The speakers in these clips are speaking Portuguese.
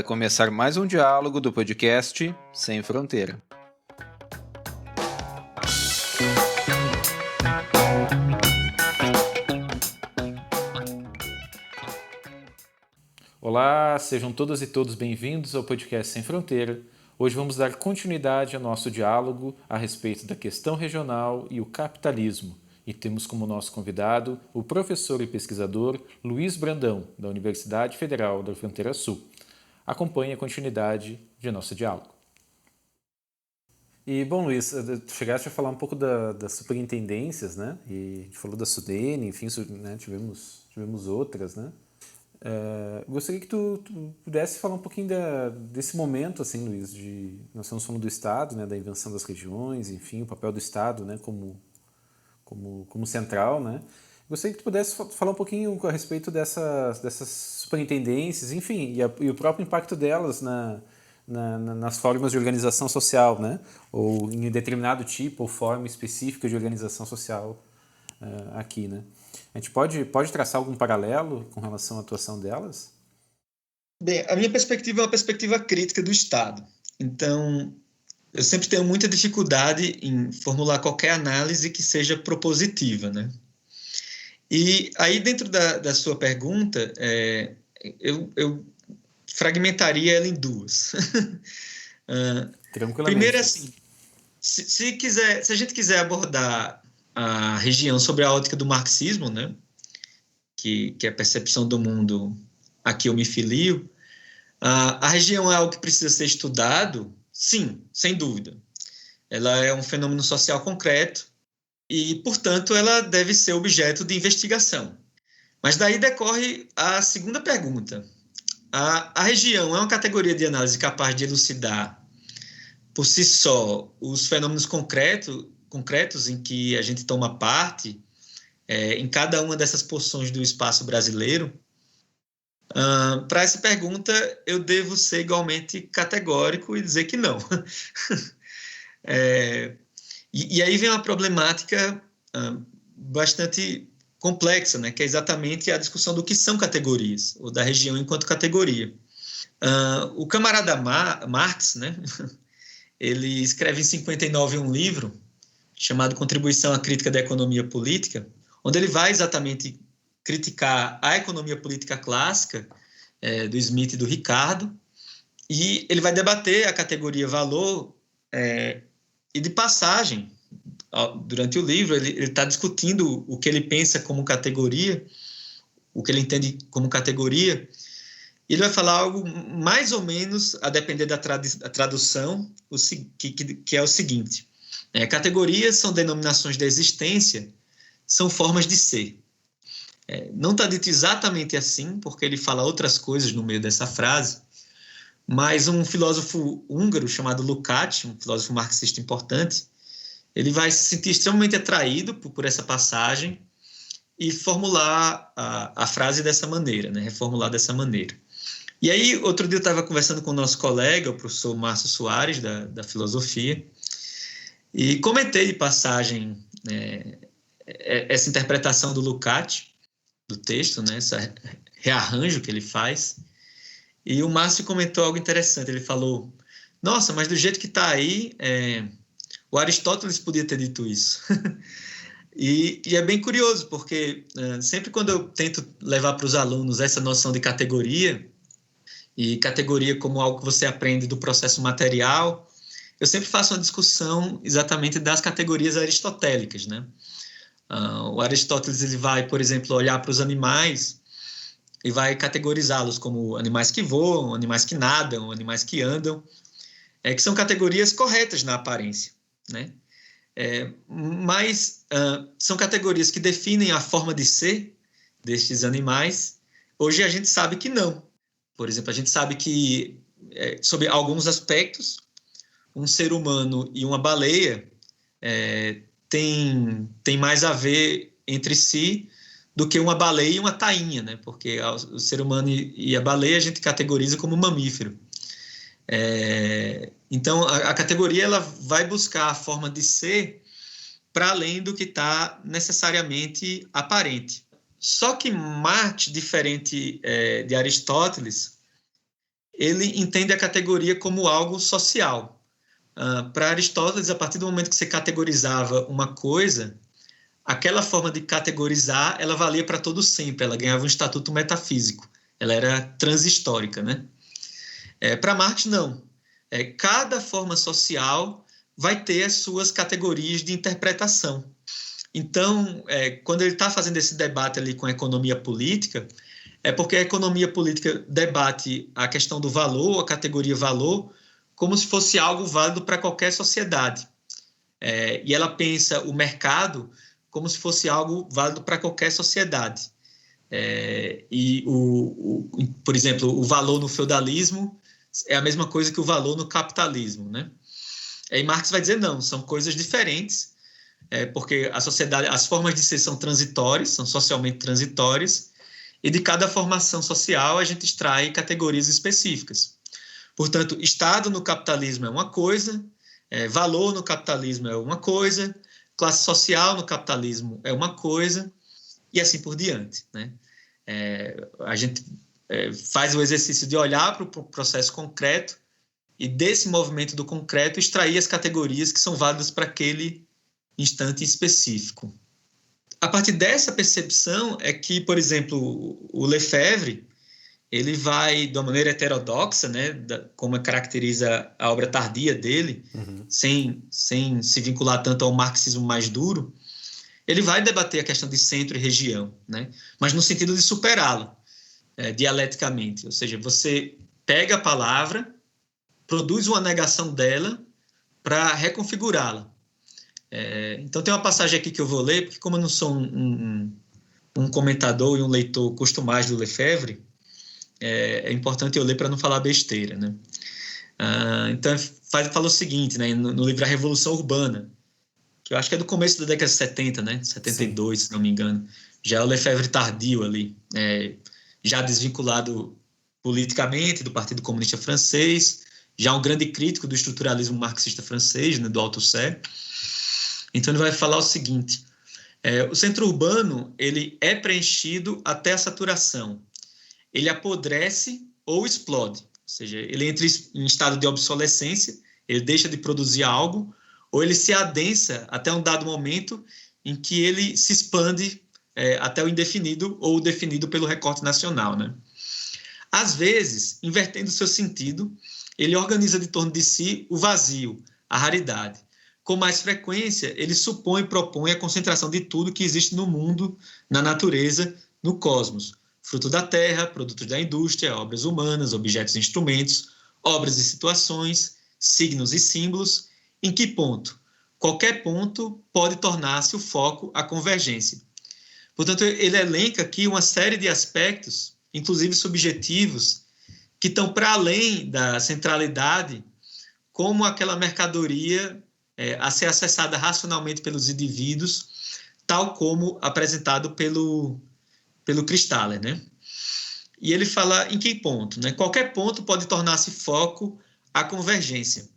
Vai começar mais um diálogo do podcast Sem Fronteira. Olá, sejam todas e todos bem-vindos ao podcast Sem Fronteira. Hoje vamos dar continuidade ao nosso diálogo a respeito da questão regional e o capitalismo. E temos como nosso convidado o professor e pesquisador Luiz Brandão, da Universidade Federal da Fronteira Sul. Acompanhe a continuidade de nosso diálogo. E, bom, Luiz, tu chegaste a falar um pouco das superintendências, né? E a gente falou da SUDENE, enfim, né? Tivemos outras, né? Gostaria que tu pudesse falar um pouquinho desse momento, assim, Luiz, nós estamos falando do Estado, né? Da invenção das regiões, enfim, o papel do Estado, né? Como central, né? Gostaria que tu pudesse falar um pouquinho a respeito dessas superintendências, enfim, e o próprio impacto delas nas formas de organização social, né? Ou em determinado tipo ou forma específica de organização social aqui, né? A gente pode traçar algum paralelo com relação à atuação delas? Bem, a minha perspectiva é uma perspectiva crítica do Estado. Então, eu sempre tenho muita dificuldade em formular qualquer análise que seja propositiva, né? E aí, dentro da sua pergunta, eu fragmentaria ela em duas. Primeiro, assim, se a gente quiser abordar a região sobre a ótica do marxismo, né, que é a percepção do mundo a que eu me filio, a região é algo que precisa ser estudado, sim, sem dúvida. Ela é um fenômeno social concreto e, portanto, ela deve ser objeto de investigação. Mas daí decorre a segunda pergunta. A região é uma categoria de análise capaz de elucidar por si só os fenômenos concretos em que a gente toma parte em cada uma dessas porções do espaço brasileiro? Para essa pergunta, eu devo ser igualmente categórico e dizer que não. E aí vem uma problemática bastante complexa, né, que é exatamente a discussão do que são categorias, ou da região enquanto categoria. O camarada Marx, né, ele escreve em 59 um livro chamado Contribuição à Crítica da Economia Política, onde ele vai exatamente criticar a economia política clássica do Smith e do Ricardo, e ele vai debater a categoria valor e de passagem, durante o livro, ele está discutindo o que ele pensa como categoria, o que ele entende como categoria, e ele vai falar algo mais ou menos, a depender da tradução, que é o seguinte: categorias são denominações de existência, são formas de ser. Não está dito exatamente assim, porque ele fala outras coisas no meio dessa frase, mas um filósofo húngaro chamado Lukács, um filósofo marxista importante, ele vai se sentir extremamente atraído por essa passagem e formular a frase dessa maneira, né? Reformular dessa maneira. E aí, outro dia eu estava conversando com o nosso colega, o professor Márcio Soares, da filosofia, e comentei de passagem essa interpretação do Lukács, do texto, né? Esse rearranjo que ele faz. E o Márcio comentou algo interessante. Ele falou: nossa, mas do jeito que está aí, o Aristóteles podia ter dito isso. E é bem curioso, porque sempre quando eu tento levar para os alunos essa noção de categoria, e categoria como algo que você aprende do processo material, eu sempre faço uma discussão exatamente das categorias aristotélicas, né? O Aristóteles ele vai, por exemplo, olhar para os animais e vai categorizá-los como animais que voam, animais que nadam, animais que andam, que são categorias corretas na aparência, né? Mas são categorias que definem a forma de ser destes animais. Hoje a gente sabe que não. Por exemplo, a gente sabe que, sobre alguns aspectos, um ser humano e uma baleia tem mais a ver entre si do que uma baleia e uma tainha, né? Porque o ser humano e a baleia a gente categoriza como mamífero. Então, a categoria ela vai buscar a forma de ser para além do que está necessariamente aparente. Só que Marx, diferente de Aristóteles, ele entende a categoria como algo social. Para Aristóteles, a partir do momento que você categorizava uma coisa, aquela forma de categorizar, ela valia para todo sempre, ela ganhava um estatuto metafísico, ela era transhistórica, né? Para Marx, não. Cada forma social vai ter as suas categorias de interpretação. Então, quando ele está fazendo esse debate ali com a economia política, é porque a economia política debate a questão do valor, a categoria valor, como se fosse algo válido para qualquer sociedade. E ela pensa o mercado como se fosse algo válido para qualquer sociedade. Por exemplo, o valor no feudalismo é a mesma coisa que o valor no capitalismo, né? E Marx vai dizer não, são coisas diferentes, porque a sociedade, as formas de ser são transitórias, são socialmente transitórias, e de cada formação social a gente extrai categorias específicas. Portanto, Estado no capitalismo é uma coisa, valor no capitalismo é uma coisa, classe social no capitalismo é uma coisa, e assim por diante, né? A gente faz o exercício de olhar para o processo concreto e desse movimento do concreto extrair as categorias que são válidas para aquele instante específico. A partir dessa percepção é que, por exemplo, o Lefebvre, ele vai, de uma maneira heterodoxa, né, como caracteriza a obra tardia dele, sem se vincular tanto ao marxismo mais duro, ele vai debater a questão de centro e região, né, mas no sentido de superá-la dialeticamente, ou seja, você pega a palavra, produz uma negação dela para reconfigurá-la. Então tem uma passagem aqui que eu vou ler, porque como eu não sou um comentador e um leitor costumais do Lefebvre, é importante eu ler para não falar besteira, né? Então fala o seguinte, né, no livro A Revolução Urbana, que eu acho que é do começo da década de 70, né, 72, Sim. Se não me engano, já é o Lefebvre tardio ali, já desvinculado politicamente do Partido Comunista Francês, já um grande crítico do estruturalismo marxista francês, né, do Althusser. Então ele vai falar o seguinte: o centro urbano ele é preenchido até a saturação, ele apodrece ou explode, ou seja, ele entra em estado de obsolescência, ele deixa de produzir algo, ou ele se adensa até um dado momento em que ele se expande até o indefinido ou o definido pelo recorte nacional, né? Às vezes, invertendo seu sentido, ele organiza de torno de si o vazio, a raridade. Com mais frequência, ele supõe e propõe a concentração de tudo que existe no mundo, na natureza, no cosmos. Fruto da terra, produtos da indústria, obras humanas, objetos e instrumentos, obras e situações, signos e símbolos. Em que ponto? Qualquer ponto pode tornar-se o foco, a convergência. Portanto, ele elenca aqui uma série de aspectos, inclusive subjetivos, que estão para além da centralidade, como aquela mercadoria a ser acessada racionalmente pelos indivíduos, tal como apresentado pelo Christaller, né? E ele fala em que ponto, né? Qualquer ponto pode tornar-se foco, a convergência.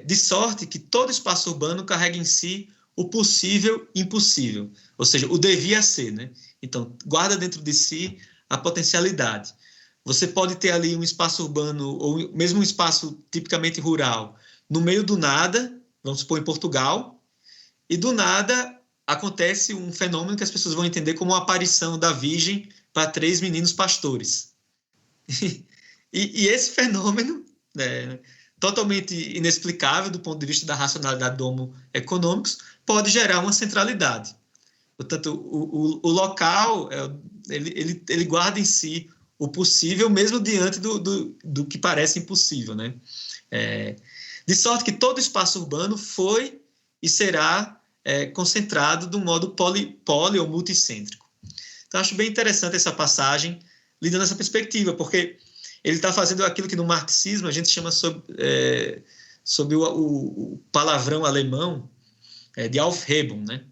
De sorte que todo espaço urbano carrega em si o possível impossível, ou seja, o devia ser, né? Então, guarda dentro de si a potencialidade. Você pode ter ali um espaço urbano, ou mesmo um espaço tipicamente rural, no meio do nada, vamos supor em Portugal, e do nada acontece um fenômeno que as pessoas vão entender como a aparição da Virgem para 3 meninos pastores. E esse fenômeno, totalmente inexplicável do ponto de vista da racionalidade do Homo economicus, pode gerar uma centralidade. Portanto, o local, ele guarda em si o possível, mesmo diante do que parece impossível, né? De sorte que todo espaço urbano foi e será concentrado de um modo poli ou multicêntrico. Então, acho bem interessante essa passagem, lidando nessa perspectiva, porque ele está fazendo aquilo que no marxismo a gente chama sob o palavrão alemão de Aufhebung, né?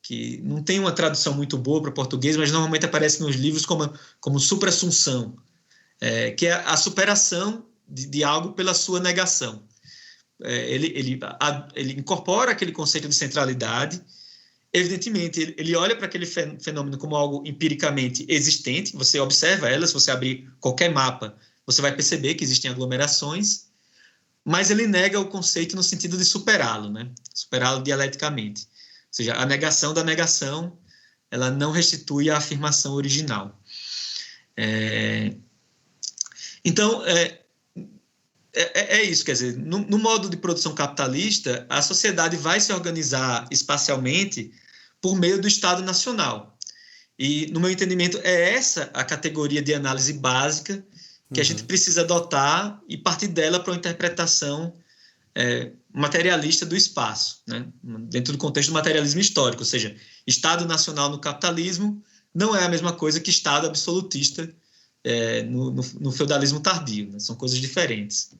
Que não tem uma tradução muito boa para o português, mas normalmente aparece nos livros como supra-assunção, que é a superação de algo pela sua negação. Ele incorpora aquele conceito de centralidade. Evidentemente, ele olha para aquele fenômeno como algo empiricamente existente, você observa ela, se você abrir qualquer mapa, você vai perceber que existem aglomerações, mas ele nega o conceito no sentido de superá-lo, né? Superá-lo dialeticamente. Ou seja, a negação da negação, ela não restitui a afirmação original. Então, é isso, quer dizer, no modo de produção capitalista, a sociedade vai se organizar espacialmente por meio do Estado Nacional. E, no meu entendimento, é essa a categoria de análise básica que a gente precisa adotar e partir dela para uma interpretação materialista do espaço, né? Dentro do contexto do materialismo histórico, ou seja, Estado Nacional no capitalismo não é a mesma coisa que Estado absolutista no feudalismo tardio, né? São coisas diferentes.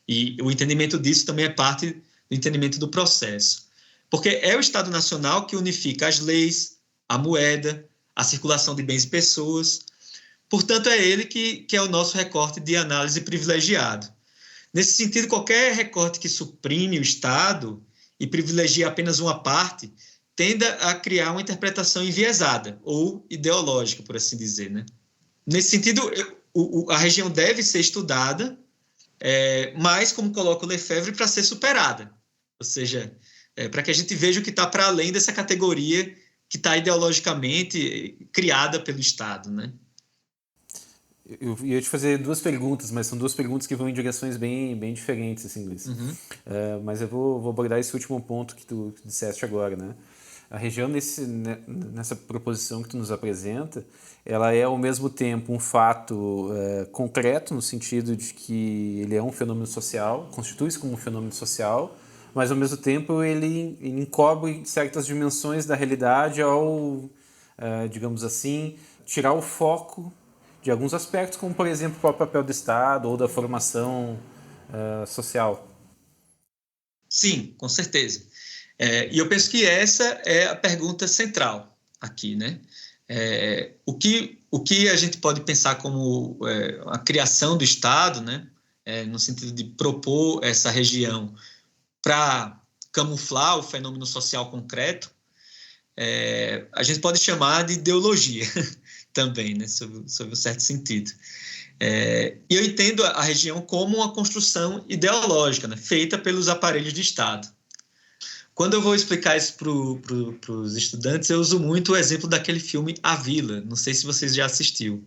E o entendimento disso também é parte do entendimento do processo. Porque é o Estado Nacional que unifica as leis, a moeda, a circulação de bens e pessoas. Portanto, é ele que é o nosso recorte de análise privilegiado. Nesse sentido, qualquer recorte que suprime o Estado e privilegia apenas uma parte tende a criar uma interpretação enviesada ou ideológica, por assim dizer, né? Nesse sentido, a região deve ser estudada, mas, como coloca o Lefebvre, para ser superada. Ou seja, para que a gente veja o que está para além dessa categoria que está ideologicamente criada pelo Estado, né? Eu ia te fazer duas perguntas, mas são duas perguntas que vão em direções bem diferentes, assim, Luiz. Mas eu vou abordar esse último ponto que tu disseste agora, né? A região, nessa proposição que tu nos apresenta, ela é ao mesmo tempo um fato concreto, no sentido de que ele é um fenômeno social, constitui-se como um fenômeno social, mas ao mesmo tempo ele encobre certas dimensões da realidade ao, digamos assim, tirar o foco de alguns aspectos, como, por exemplo, o próprio papel do Estado ou da formação social. Sim, com certeza. E eu penso que essa é a pergunta central aqui, né? O que a gente pode pensar como a criação do Estado, né? No sentido de propor essa região para camuflar o fenômeno social concreto, a gente pode chamar de ideologia também, né? Sob um certo sentido. E eu entendo a região como uma construção ideológica, né? Feita pelos aparelhos de Estado. Quando eu vou explicar isso para os estudantes, eu uso muito o exemplo daquele filme A Vila. Não sei se vocês já assistiu.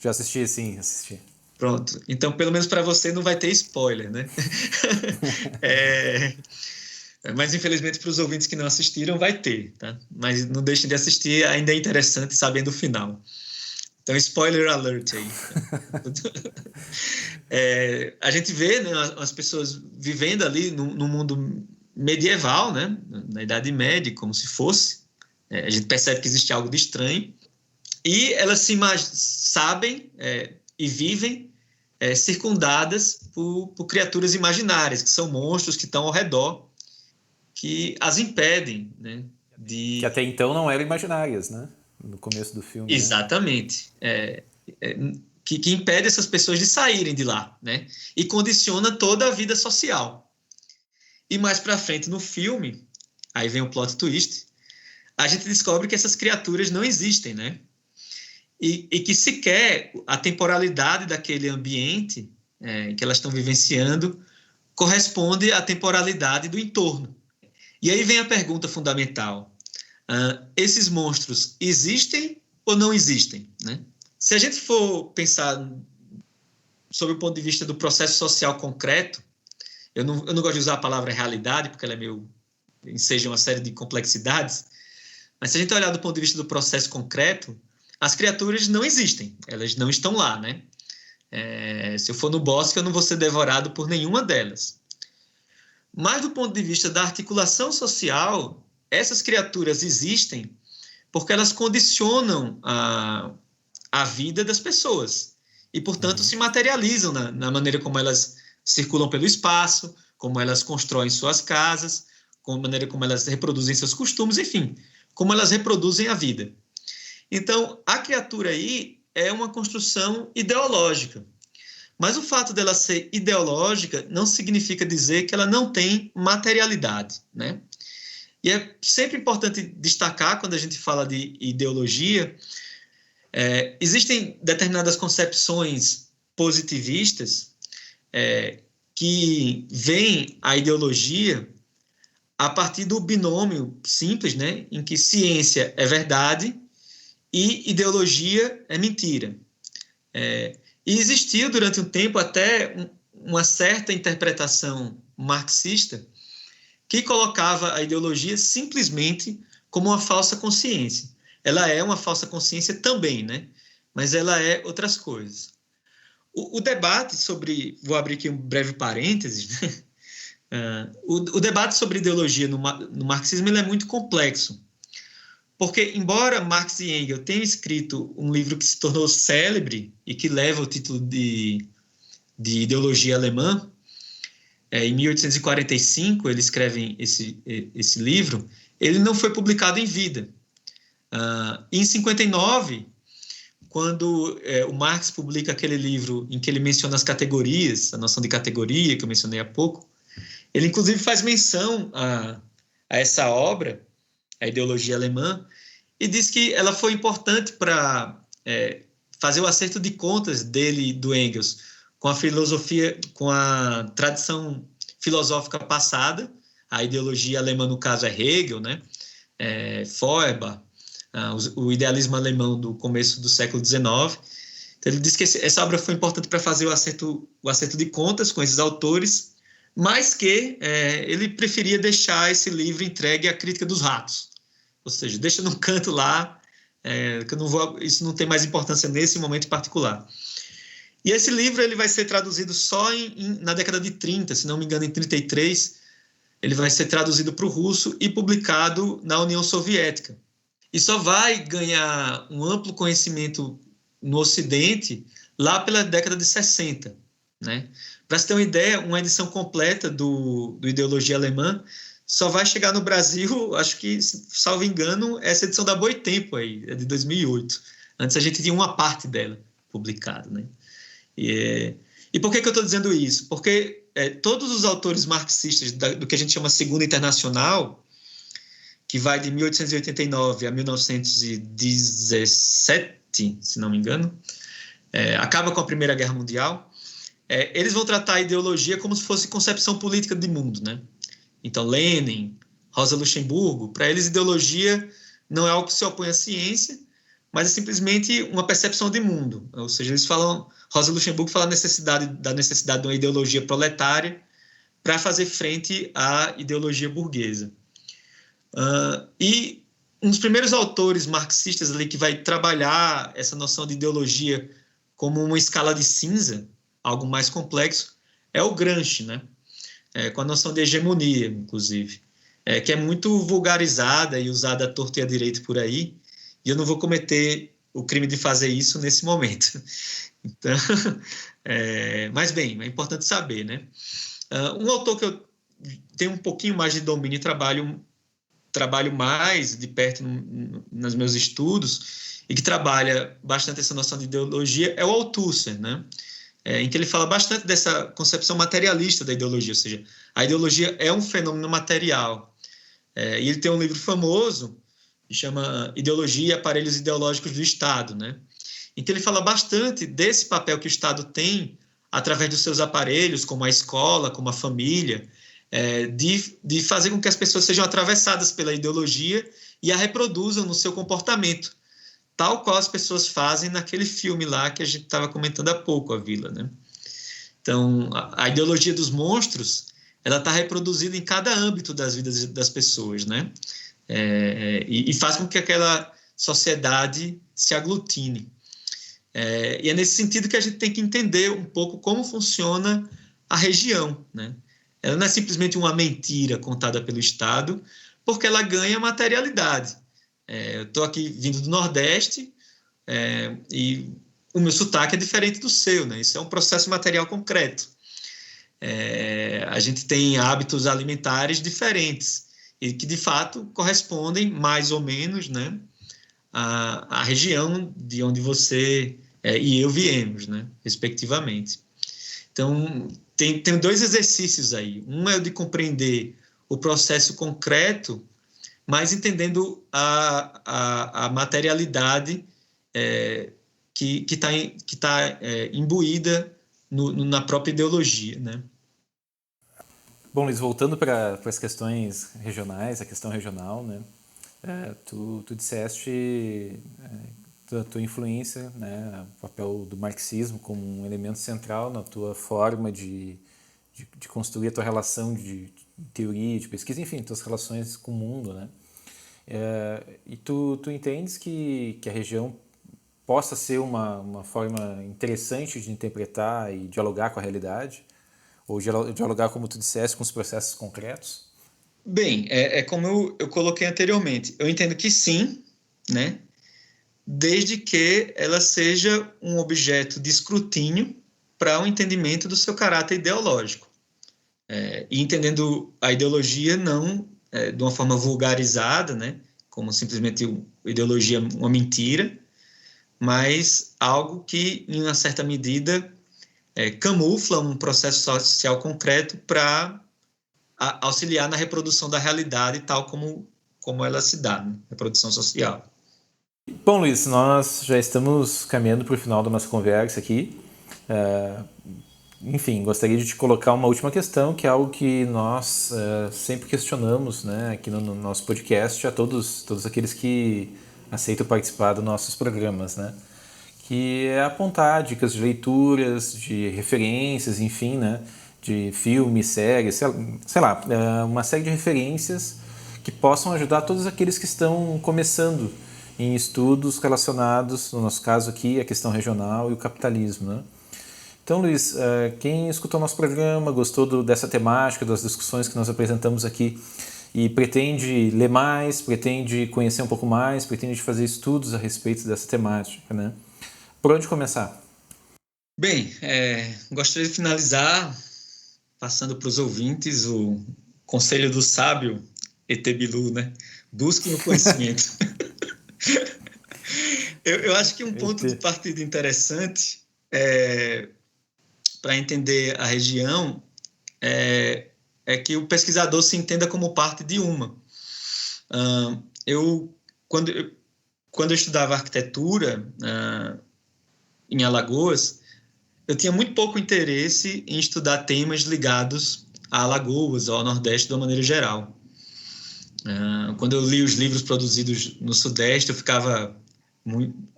Já assisti, sim, assisti. Pronto. Então, pelo menos para você, não vai ter spoiler, né? Mas, infelizmente, para os ouvintes que não assistiram, vai ter, tá? Mas não deixem de assistir, ainda é interessante sabendo o final. Então, spoiler alert aí. A gente vê, né, as pessoas vivendo ali no mundo medieval, né, na Idade Média, como se fosse. A gente percebe que existe algo de estranho. E elas sabem e vivem circundadas por criaturas imaginárias, que são monstros que estão ao redor, que as impedem, né, de... Que até então não eram imaginárias, né? No começo do filme. Exatamente. Que impede essas pessoas de saírem de lá, né? E condiciona toda a vida social. E mais para frente no filme, aí vem o plot twist, a gente descobre que essas criaturas não existem, né? E que sequer a temporalidade daquele ambiente que elas estão vivenciando corresponde à temporalidade do entorno. E aí vem a pergunta fundamental. Esses monstros existem ou não existem, né? Se a gente for pensar sob o ponto de vista do processo social concreto, eu não gosto de usar a palavra realidade, porque ela é meio enseja uma série de complexidades, mas se a gente olhar do ponto de vista do processo concreto, as criaturas não existem, elas não estão lá, né? Se eu for no bosque, eu não vou ser devorado por nenhuma delas. Mas do ponto de vista da articulação social, essas criaturas existem porque elas condicionam a vida das pessoas e, portanto, se materializam na maneira como elas circulam pelo espaço, como elas constroem suas casas, com a maneira como elas reproduzem seus costumes, enfim, como elas reproduzem a vida. Então, a criatura aí é uma construção ideológica. Mas o fato dela ser ideológica não significa dizer que ela não tem materialidade, né? E é sempre importante destacar, quando a gente fala de ideologia, existem determinadas concepções positivistas que veem a ideologia a partir do binômio simples, né, em que ciência é verdade e ideologia é mentira. E existiu durante um tempo até uma certa interpretação marxista que colocava a ideologia simplesmente como uma falsa consciência. Ela é uma falsa consciência também, né? Mas ela é outras coisas. O debate sobre... Vou abrir aqui um breve parênteses, né? O debate sobre ideologia no marxismo ele é muito complexo, porque, embora Marx e Engels tenham escrito um livro que se tornou célebre e que leva o título de Ideologia Alemã, em 1845 eles escrevem esse livro, ele não foi publicado em vida. Em 59, quando o Marx publica aquele livro em que ele menciona as categorias, a noção de categoria que eu mencionei há pouco, ele inclusive faz menção a essa obra, a Ideologia Alemã, e diz que ela foi importante para fazer o acerto de contas dele e do Engels com a filosofia, com a tradição filosófica passada. A ideologia alemã, no caso, é Hegel, né? Feuerbach, o idealismo alemão do começo do século XIX. Então, ele diz que essa obra foi importante para fazer o acerto de contas com esses autores, mas que ele preferia deixar esse livro entregue à crítica dos ratos. Ou seja, deixa num canto lá, que eu não vou, isso não tem mais importância nesse momento particular. E esse livro ele vai ser traduzido só na década de 30, se não me engano, em 33, ele vai ser traduzido para o russo e publicado na União Soviética. E só vai ganhar um amplo conhecimento no Ocidente lá pela década de 60, né? Para você ter uma ideia, uma edição completa do Ideologia Alemã só vai chegar no Brasil, acho que, salvo engano, essa edição da Boitempo aí, é de 2008. Antes a gente tinha uma parte dela publicada, né? E por que eu estou dizendo isso? Porque todos os autores marxistas do que a gente chama Segunda Internacional, que vai de 1889 a 1917, se não me engano, acaba com a Primeira Guerra Mundial, eles vão tratar a ideologia como se fosse concepção política de mundo, né? Então, Lenin, Rosa Luxemburgo, para eles ideologia não é algo que se opõe à ciência, mas é simplesmente uma percepção de mundo. Ou seja, eles falam, Rosa Luxemburgo fala da necessidade de uma ideologia proletária para fazer frente à ideologia burguesa. E um dos primeiros autores marxistas ali que vai trabalhar essa noção de ideologia como uma escala de cinza, algo mais complexo, é o Gramsci, né? Com a noção de hegemonia, inclusive, que é muito vulgarizada e usada à torto e à direito por aí, e eu não vou cometer o crime de fazer isso nesse momento. Então, mas bem, é importante saber, né? Um autor que eu tenho um pouquinho mais de domínio e trabalho mais de perto nos meus estudos e que trabalha bastante essa noção de ideologia é o Althusser, né? Em que ele fala bastante dessa concepção materialista da ideologia, ou seja, a ideologia é um fenômeno material. E ele tem um livro famoso que chama Ideologia e Aparelhos Ideológicos do Estado, né? Em que ele fala bastante desse papel que o Estado tem através dos seus aparelhos, como a escola, como a família, de fazer com que as pessoas sejam atravessadas pela ideologia e a reproduzam no seu comportamento, tal qual as pessoas fazem naquele filme lá que a gente estava comentando há pouco, A Vila, né? Então, a ideologia dos monstros, ela está reproduzida em cada âmbito das vidas das pessoas, né? E faz com que aquela sociedade se aglutine. E é nesse sentido que a gente tem que entender um pouco como funciona a região, né? Ela não é simplesmente uma mentira contada pelo Estado, porque ela ganha materialidade. Eu estou aqui vindo do Nordeste e o meu sotaque é diferente do seu, né? Isso é um processo material concreto. A gente tem hábitos alimentares diferentes e que, de fato, correspondem mais ou menos, né, à região de onde você e eu viemos, né, respectivamente. Então, tem dois exercícios aí. Um é o de compreender o processo concreto, mas entendendo a materialidade que tá imbuída na própria ideologia, né? Bom, Luiz, voltando para as questões regionais, a questão regional, né? Tu disseste da tua influência, né? O papel do marxismo como um elemento central na tua forma de construir a tua relação de teoria, de pesquisa, enfim, tuas relações com o mundo, né? E tu entendes que a região possa ser uma forma interessante de interpretar e dialogar com a realidade? Ou dialogar, como tu disseste, com os processos concretos? Bem, como eu coloquei anteriormente. Eu entendo que sim, né? Desde que ela seja um objeto de escrutínio para o entendimento do seu caráter ideológico. E entendendo a ideologia não de uma forma vulgarizada, né? Como simplesmente ideologia uma mentira, mas algo que, em uma certa medida, camufla um processo social concreto para auxiliar na reprodução da realidade tal como ela se dá, né? Reprodução social. Bom, Luiz, nós já estamos caminhando para o final da nossa conversa aqui. Enfim, gostaria de te colocar uma última questão, que é algo que nós sempre questionamos, né, aqui no nosso podcast a todos aqueles que aceitam participar dos nossos programas, né? Que é apontar dicas de leituras, de referências, enfim, né, de filmes, séries, sei lá, uma série de referências que possam ajudar todos aqueles que estão começando em estudos relacionados, no nosso caso aqui, a questão regional e o capitalismo, né? Então, Luiz, quem escutou nosso programa, gostou dessa temática, das discussões que nós apresentamos aqui e pretende ler mais, pretende conhecer um pouco mais, pretende fazer estudos a respeito dessa temática, né? Por onde começar? Bem, gostaria de finalizar passando para os ouvintes o conselho do sábio Etebilu, né? Busquem o conhecimento. eu acho que um ponto de partida interessante para entender a região é que o pesquisador se entenda como parte de uma. Quando eu estudava arquitetura em Alagoas, eu tinha muito pouco interesse em estudar temas ligados a Alagoas ou ao Nordeste de uma maneira geral. Quando eu li os livros produzidos no Sudeste, eu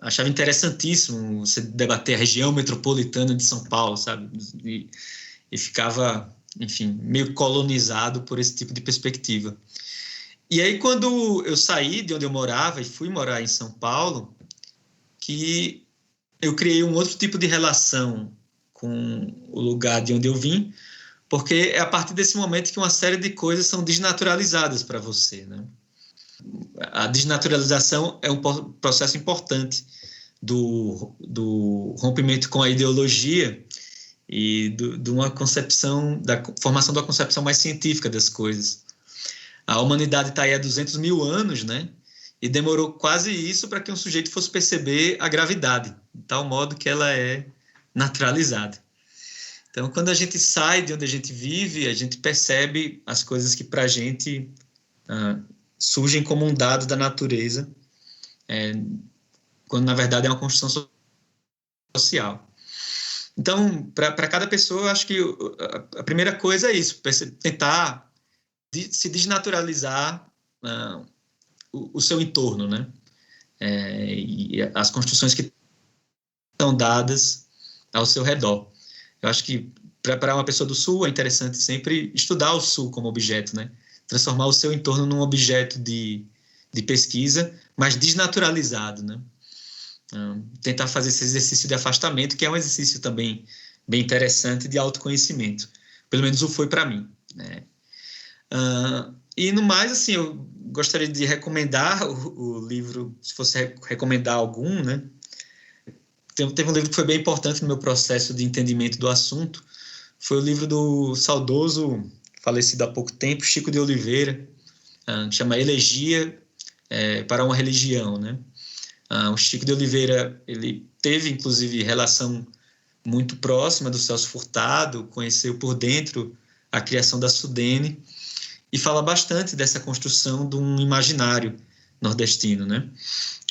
achava interessantíssimo você debater a região metropolitana de São Paulo, sabe? E ficava, enfim, meio colonizado por esse tipo de perspectiva. E aí, quando eu saí de onde eu morava e fui morar em São Paulo, que eu criei um outro tipo de relação com o lugar de onde eu vim, porque é a partir desse momento que uma série de coisas são desnaturalizadas para você, né? A desnaturalização é um processo importante do rompimento com a ideologia e de uma concepção, da formação de uma concepção mais científica das coisas. A humanidade está aí há 200 mil anos, né? E demorou quase isso para que um sujeito fosse perceber a gravidade, de tal modo que ela é naturalizada. Então, quando a gente sai de onde a gente vive, a gente percebe as coisas que para a gente surgem como um dado da natureza, quando na verdade é uma construção social. Então, para cada pessoa, eu acho que a primeira coisa é isso, tentar se desnaturalizar o seu entorno, né? E as construções que estão dadas ao seu redor. Eu acho que para uma pessoa do Sul é interessante sempre estudar o Sul como objeto, né? Transformar o seu entorno num objeto de pesquisa, mas desnaturalizado, né? Tentar fazer esse exercício de afastamento, que é um exercício também bem interessante de autoconhecimento. Pelo menos o foi para mim, né? E no mais, assim, eu gostaria de recomendar o livro, se fosse recomendar algum, né? Teve um livro que foi bem importante no meu processo de entendimento do assunto, foi o livro do saudoso, falecido há pouco tempo, Chico de Oliveira, que chama Elegia para uma Religião, né? O Chico de Oliveira, ele teve, inclusive, relação muito próxima do Celso Furtado, conheceu por dentro a criação da Sudene, e fala bastante dessa construção de um imaginário nordestino, né?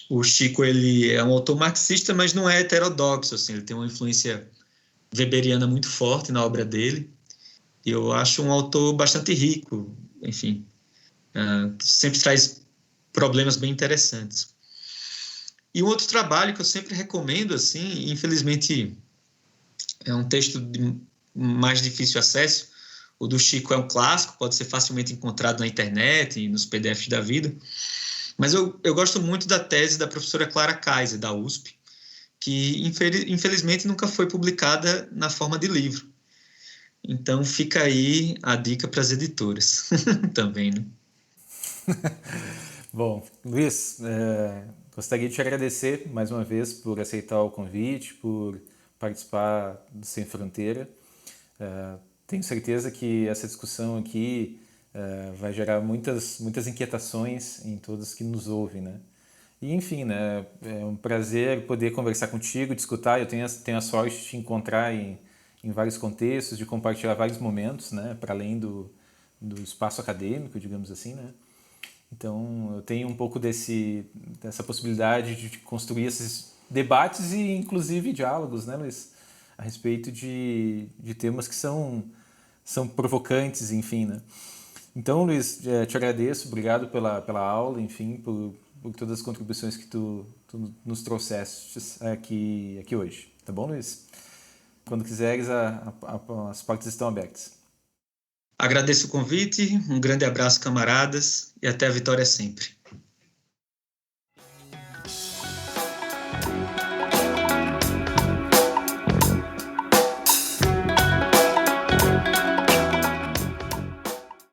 O Chico, ele é um autor marxista, mas não é heterodoxo, assim, ele tem uma influência weberiana muito forte na obra dele, e eu acho um autor bastante rico, enfim, que sempre traz problemas bem interessantes. E um outro trabalho que eu sempre recomendo, assim, infelizmente é um texto de mais difícil acesso, o do Chico é um clássico, pode ser facilmente encontrado na internet e nos PDFs da vida, mas eu gosto muito da tese da professora Clara Kaiser, da USP, que infelizmente nunca foi publicada na forma de livro. Então fica aí a dica para as editoras também, né? Bom, Luiz, gostaria de te agradecer mais uma vez por aceitar o convite, por participar do Sem Fronteira. Tenho certeza que essa discussão aqui vai gerar muitas inquietações em todos que nos ouvem, né? E enfim, né, é um prazer poder conversar contigo, discutir. Eu tenho a sorte de te encontrar em vários contextos, de compartilhar vários momentos, né, para além do espaço acadêmico, digamos assim, né? Então, eu tenho um pouco dessa possibilidade de construir esses debates e, inclusive, diálogos, né, Luiz? A respeito de temas que são provocantes, enfim, né? Então, Luiz, te agradeço, obrigado pela aula, enfim, por todas as contribuições que tu nos trouxeste aqui hoje. Tá bom, Luiz? Quando quiseres, as portas estão abertas. Agradeço o convite, um grande abraço, camaradas, e até a vitória sempre.